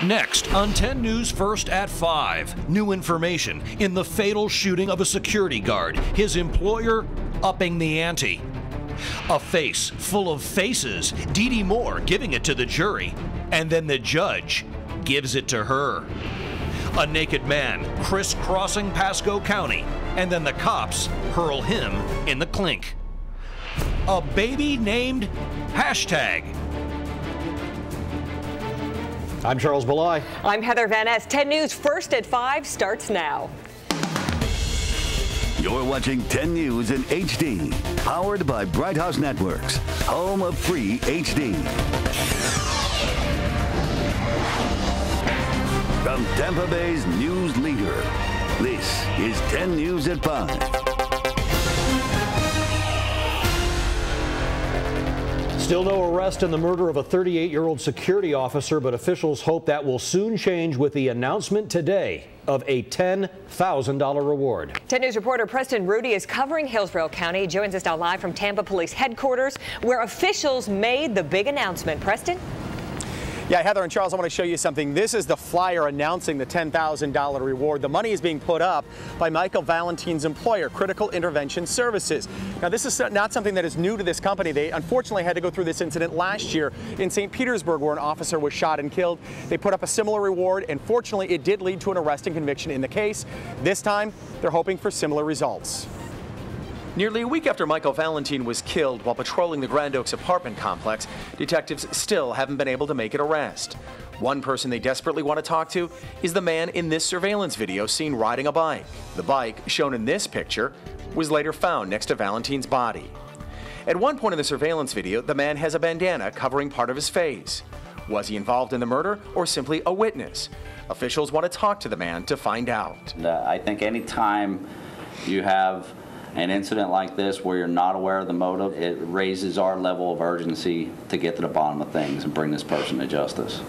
Next on 10 News First at 5, new information in the fatal shooting of a security guard, his employer upping the ante. A face full of faces, Dee Dee Moore giving it to the jury, and then the judge gives it to her. A naked man crisscrossing Pasco County, and then the cops hurl him in the clink. A baby named Hashtag. I'm Charles Billi. I'm Heather Van Ness. 10 News First at 5 starts now. You're watching 10 News in HD, powered by Bright House Networks, home of free HD. From Tampa Bay's news leader, this is 10 News at 5. Still no arrest in the murder of a 38-year-old security officer, but officials hope that will soon change with the announcement today of a $10,000 reward. 10 News reporter Preston Rudy is covering Hillsborough County. He joins us now live from Tampa Police Headquarters, where officials made the big announcement. Preston? Yeah, Heather and Charles, I want to show you something. This is the flyer announcing the $10,000 reward. The money is being put up by Michael Valentine's employer, Critical Intervention Services. Now, this is not something that is new to this company. They unfortunately had to go through this incident last year in St. Petersburg, where an officer was shot and killed. They put up a similar reward, and fortunately, it did lead to an arrest and conviction in the case. This time, they're hoping for similar results. Nearly a week after Michael Valentine was killed while patrolling the Grand Oaks apartment complex, detectives still haven't been able to make an arrest. One person they desperately want to talk to is the man in this surveillance video seen riding a bike. The bike, shown in this picture, was later found next to Valentine's body. At one point in the surveillance video, the man has a bandana covering part of his face. Was he involved in the murder or simply a witness? Officials want to talk to the man to find out. I think any time you have an incident like this where you're not aware of the motive, it raises our level of urgency to get to the bottom of things and bring this person to justice.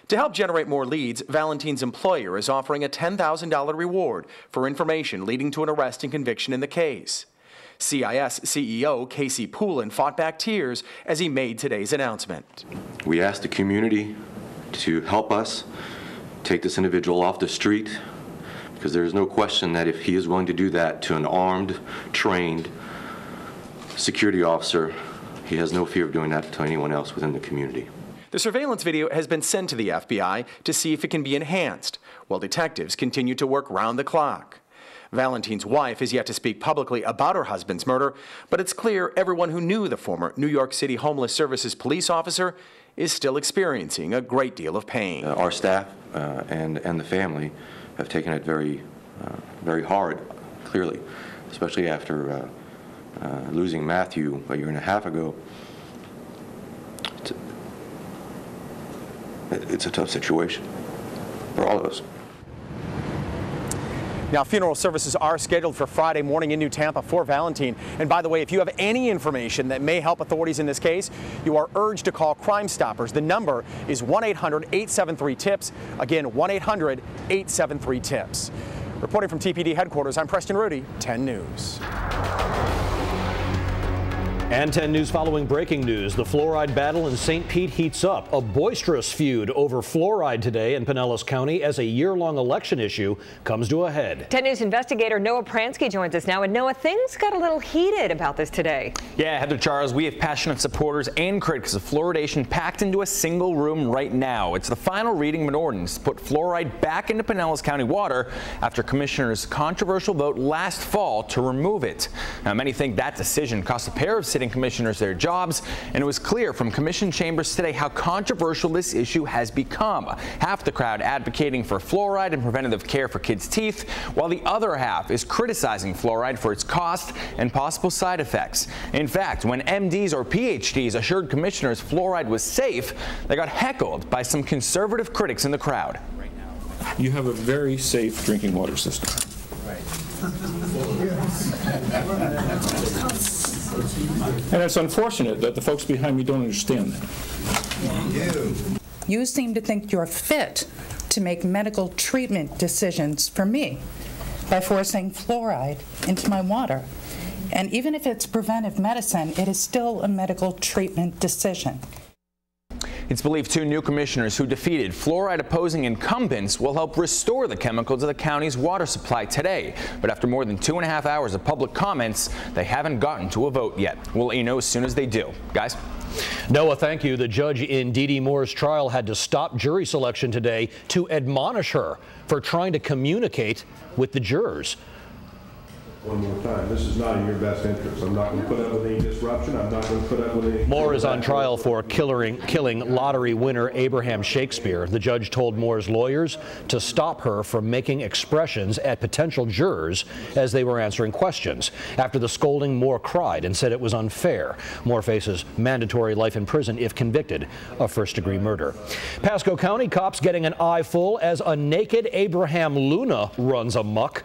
To help generate more leads, Valentine's employer is offering a $10,000 reward for information leading to an arrest and conviction in the case. CIS CEO Casey Poulin fought back tears as he made today's announcement. We asked the community to help us take this individual off the street, because there is no question that if he is willing to do that to an armed, trained security officer, he has no fear of doing that to anyone else within the community. The surveillance video has been sent to the FBI to see if it can be enhanced, while detectives continue to work round the clock. Valentine's wife is yet to speak publicly about her husband's murder, but it's clear everyone who knew the former New York City Homeless Services police officer is still experiencing a great deal of pain. Our staff and the family have taken it very hard, clearly, especially after losing Matthew a year and a half ago. It's a tough situation for all of us. Now, funeral services are scheduled for Friday morning in New Tampa for Valentine. And by the way, if you have any information that may help authorities in this case, you are urged to call Crime Stoppers. The number is 1-800-873-TIPS. Again, 1-800-873-TIPS. Reporting from TPD headquarters, I'm Preston Rudy, 10 News. And 10 News following breaking news. The fluoride battle in St. Pete heats up. A boisterous feud over fluoride today in Pinellas County as a year-long election issue comes to a head. 10 News investigator Noah Pransky joins us now. And Noah, things got a little heated about this today. Yeah, Heather, Charles, we have passionate supporters and critics of fluoridation packed into a single room right now. It's the final reading of an ordinance to put fluoride back into Pinellas County water after commissioners' controversial vote last fall to remove it. Now, many think that decision cost a pair of sitting commissioners their jobs, and it was clear from commission chambers today how controversial this issue has become. Half the crowd advocating for fluoride and preventative care for kids' teeth, while the other half is criticizing fluoride for its cost and possible side effects. In fact, when MDs or PhDs assured commissioners fluoride was safe, they got heckled by some conservative critics in the crowd. You have a very safe drinking water system. And it's unfortunate that the folks behind me don't understand that. You seem to think you're fit to make medical treatment decisions for me by forcing fluoride into my water. And even if it's preventive medicine, it is still a medical treatment decision. It's believed 2 new commissioners who defeated fluoride-opposing incumbents will help restore the chemical to the county's water supply today. But after more than 2.5 hours of public comments, they haven't gotten to a vote yet. We'll let you know as soon as they do. Guys? Noah, thank you. The judge in Dee Dee Moore's trial had to stop jury selection today to admonish her for trying to communicate with the jurors. One more time, this is not in your best interest. I'm not going to put up with any disruption. I'm not going to put up with any... Moore is on trial for killing lottery winner Abraham Shakespeare. The judge told Moore's lawyers to stop her from making expressions at potential jurors as they were answering questions. After the scolding, Moore cried and said it was unfair. Moore faces mandatory life in prison if convicted of first-degree murder. Pasco County cops getting an eyeful as a naked Abraham Luna runs amok.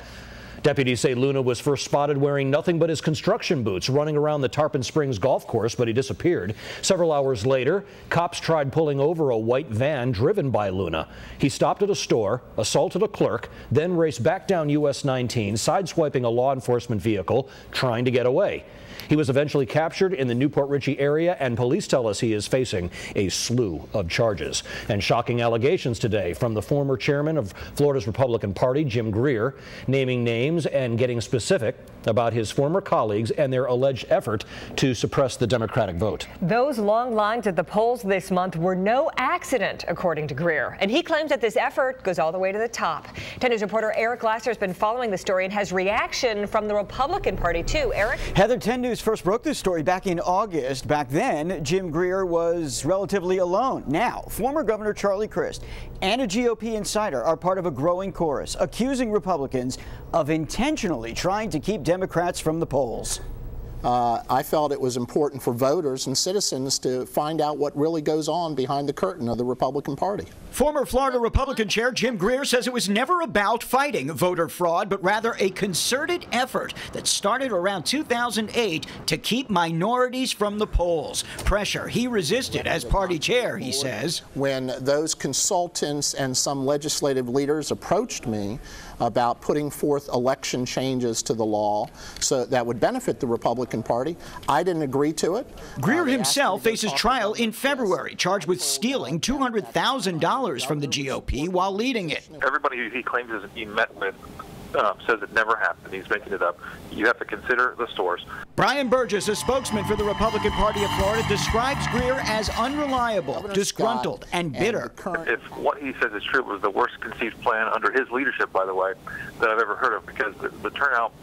Deputies say Luna was first spotted wearing nothing but his construction boots running around the Tarpon Springs golf course, but he disappeared. Several hours later, cops tried pulling over a white van driven by Luna. He stopped at a store, assaulted a clerk, then raced back down US 19, sideswiping a law enforcement vehicle, trying to get away. He was eventually captured in the Newport Richey area, and police tell us he is facing a slew of charges. And shocking allegations today from the former chairman of Florida's Republican Party, Jim Greer, naming names and getting specific about his former colleagues and their alleged effort to suppress the Democratic vote. Those long lines at the polls this month were no accident, according to Greer. And he claims that this effort goes all the way to the top. 10 News reporter Eric Glasser has been following the story and has reaction from the Republican Party, too. Eric? Heather, 10 News first broke this story back in August. Back then, Jim Greer was relatively alone. Now, former Governor Charlie Crist and a GOP insider are part of a growing chorus accusing Republicans of intentionally trying to keep Democrats from the polls. I felt it was important for voters and citizens to find out what really goes on behind the curtain of the Republican Party. Former Florida Republican Chair Jim Greer says it was never about fighting voter fraud, but rather a concerted effort that started around 2008 to keep minorities from the polls. Pressure he resisted as party chair, he says. When those consultants and some legislative leaders approached me about putting forth election changes to the law so that would benefit the Republican Party, I didn't agree to it. Greer himself faces trial in February, charged with stealing $200,000 from the GOP while leading it. Everybody he claims he met with says it never happened. He's making it up. You have to consider the source. Brian Burgess, a spokesman for the Republican Party of Florida, describes Greer as unreliable, disgruntled, and bitter. If what he says is true, it was the worst conceived plan under his leadership, by the way, that I've ever heard of, because the turnout,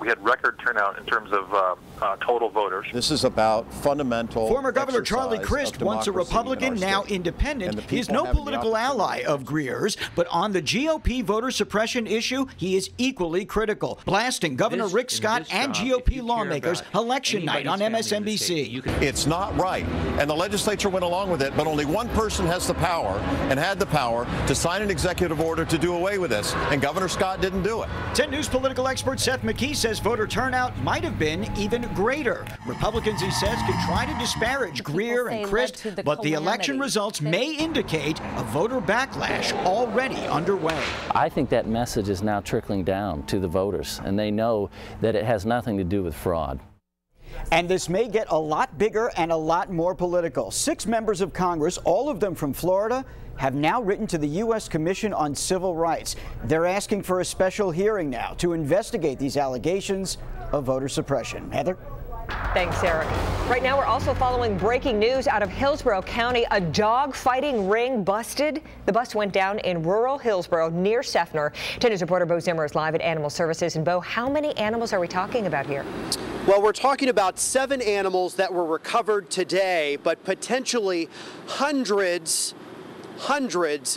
we had record turnout in terms of total voters. This is about fundamental. Former Governor Charlie Crist, once a Republican, now independent, he is no political ally of Greer's, but on the GOP voter suppression issue, he is equally critical, blasting Governor Rick Scott and GOP lawmakers election night on MSNBC. It's not right, and the legislature went along with it, but only one person has the power and had the power to sign an executive order to do away with this, and Governor Scott didn't do it. 10 News political expert Seth McKee says voter turnout might have been even greater. Republicans, he says, can try to disparage Greer and Crist, but the election results may indicate a voter backlash already underway. I think that message is now trickling down to the voters, and they know that it has nothing to do with fraud. And this may get a lot bigger and a lot more political. 6 members of Congress, all of them from Florida, have now written to the U.S. Commission on Civil Rights. They're asking for a special hearing now to investigate these allegations of voter suppression. Heather? Thanks, Eric. Right now, we're also following breaking news out of Hillsborough County. A dog fighting ring busted. The bust went down in rural Hillsborough near Seffner. 10 News reporter Bo Zimmer is live at Animal Services. And Bo, how many animals are we talking about here? Well, we're talking about 7 animals that were recovered today, but potentially hundreds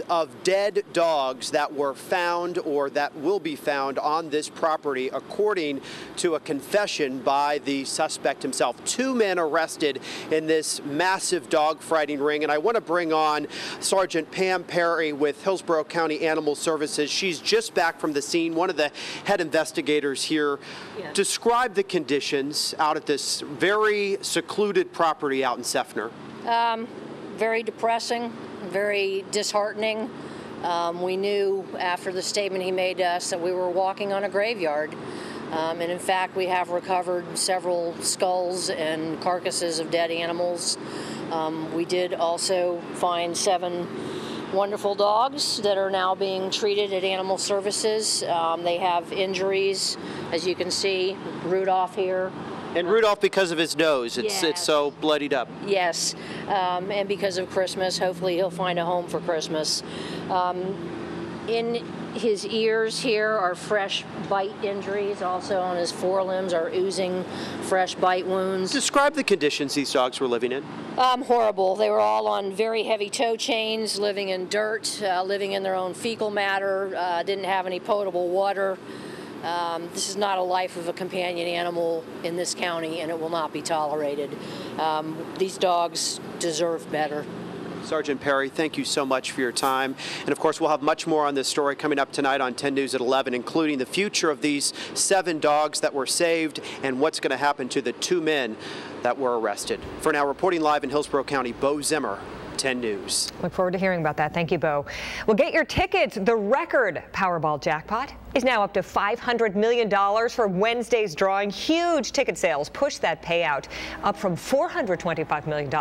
of dead dogs that were found or that will be found on this property, according to a confession by the suspect himself. 2 men arrested in this massive dog fighting ring. And I want to bring on Sergeant Pam Perry with Hillsborough County Animal Services. She's just back from the scene, one of the head investigators here. Yeah. Describe the conditions out at this very secluded property out in Seffner. Very depressing. Very disheartening. We knew after the statement he made to us that we were walking on a graveyard. And in fact, we have recovered several skulls and carcasses of dead animals. We did also find 7 wonderful dogs that are now being treated at Animal Services. They have injuries, as you can see, Rudolph here. And Rudolph, because of his nose, it's so bloodied up. Yes, and because of Christmas, hopefully he'll find a home for Christmas. In his ears here are fresh bite injuries. Also on his forelimbs are oozing fresh bite wounds. Describe the conditions these dogs were living in. Horrible. They were all on very heavy tow chains, living in dirt, living in their own fecal matter, didn't have any potable water. This is not a life of a companion animal in this county, and it will not be tolerated. These dogs deserve better. Sergeant Perry, thank you so much for your time. And of course, we'll have much more on this story coming up tonight on 10 News at 11, including the future of these 7 dogs that were saved and what's going to happen to the 2 men that were arrested. For now, reporting live in Hillsborough County, Bo Zimmer, 10 News. Look forward to hearing about that. Thank you, Bo. Well, get your tickets. The record Powerball jackpot is now up to $500 million for Wednesday's drawing. Huge ticket sales push that payout up from $425 million.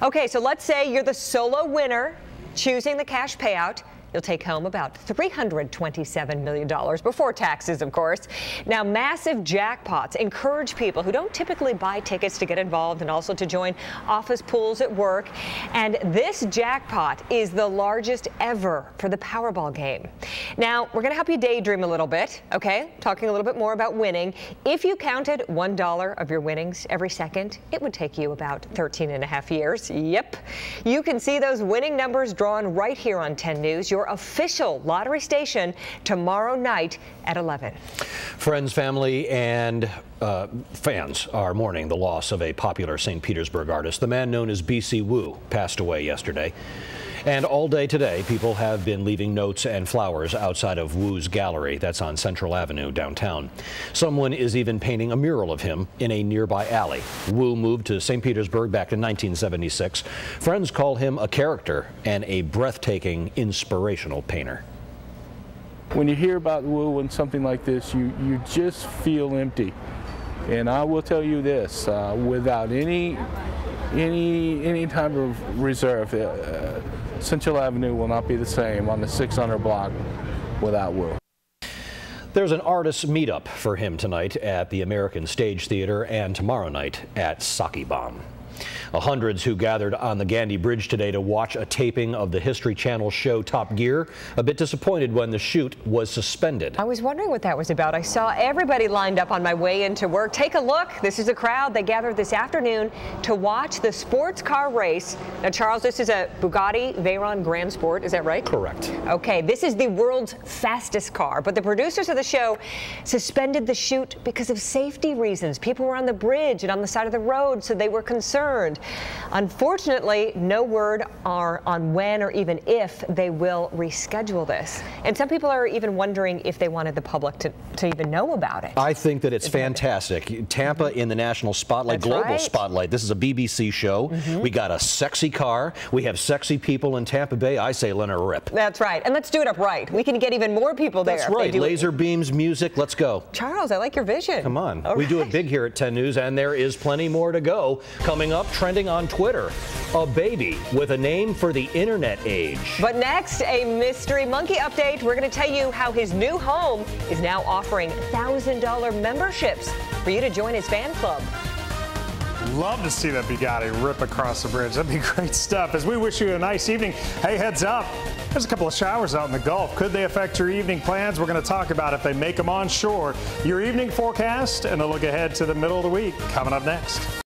Okay, so let's say you're the solo winner choosing the cash payout. You'll take home about $327 million before taxes, of course. Now, massive jackpots encourage people who don't typically buy tickets to get involved and also to join office pools at work. And this jackpot is the largest ever for the Powerball game. Now, we're going to help you daydream a little bit, okay? Talking a little bit more about winning. If you counted $1 of your winnings every second, it would take you about 13.5 years. Yep. You can see those winning numbers drawn right here on 10 News. Your official lottery station tomorrow night at 11. Friends, family, and fans are mourning the loss of a popular St. Petersburg artist. The man known as B.C. Wu passed away yesterday. And all day today, people have been leaving notes and flowers outside of Wu's gallery. That's on Central Avenue downtown. Someone is even painting a mural of him in a nearby alley. Wu moved to St. Petersburg back in 1976. Friends call him a character and a breathtaking, inspirational painter. When you hear about Wu and something like this, you just feel empty. And I will tell you this, without any type of reserve, Central Avenue will not be the same on the 600 block without Wu. There's an artist meetup for him tonight at the American Stage Theater and tomorrow night at Sake Bomb. Hundreds who gathered on the Gandy Bridge today to watch a taping of the History Channel show Top Gear, a bit disappointed when the shoot was suspended. I was wondering what that was about. I saw everybody lined up on my way into work. Take a look. This is a crowd. They gathered this afternoon to watch the sports car race. Now, Charles, this is a Bugatti Veyron Grand Sport. Is that right? Correct. Okay, this is the world's fastest car, but the producers of the show suspended the shoot because of safety reasons. People were on the bridge and on the side of the road, so they were concerned. Unfortunately, no word on when or even if they will reschedule this. And some people are even wondering if they wanted the public to even know about it. I think that it's fantastic. Tampa in the national spotlight, That's global right. spotlight. This is a BBC show. We got a sexy car. We have sexy people in Tampa Bay. I say let her rip. That's right. And let's do it up right. We can get even more people there. That's right. Laser beams, music. Let's go. Charles, I like your vision. Come on. All We do right. it big here at 10 News, and there is plenty more to go. Coming up, trending on Twitter, a baby with a name for the internet age. But next, a mystery monkey update. We're going to tell you how his new home is now offering $1,000 memberships for you to join his fan club. Love to see that Bugatti rip across the bridge. That'd be great stuff. As we wish you a nice evening. Hey, heads up. There's a couple of showers out in the Gulf. Could they affect your evening plans? We're going to talk about if they make them on shore. Your evening forecast and a look ahead to the middle of the week coming up next.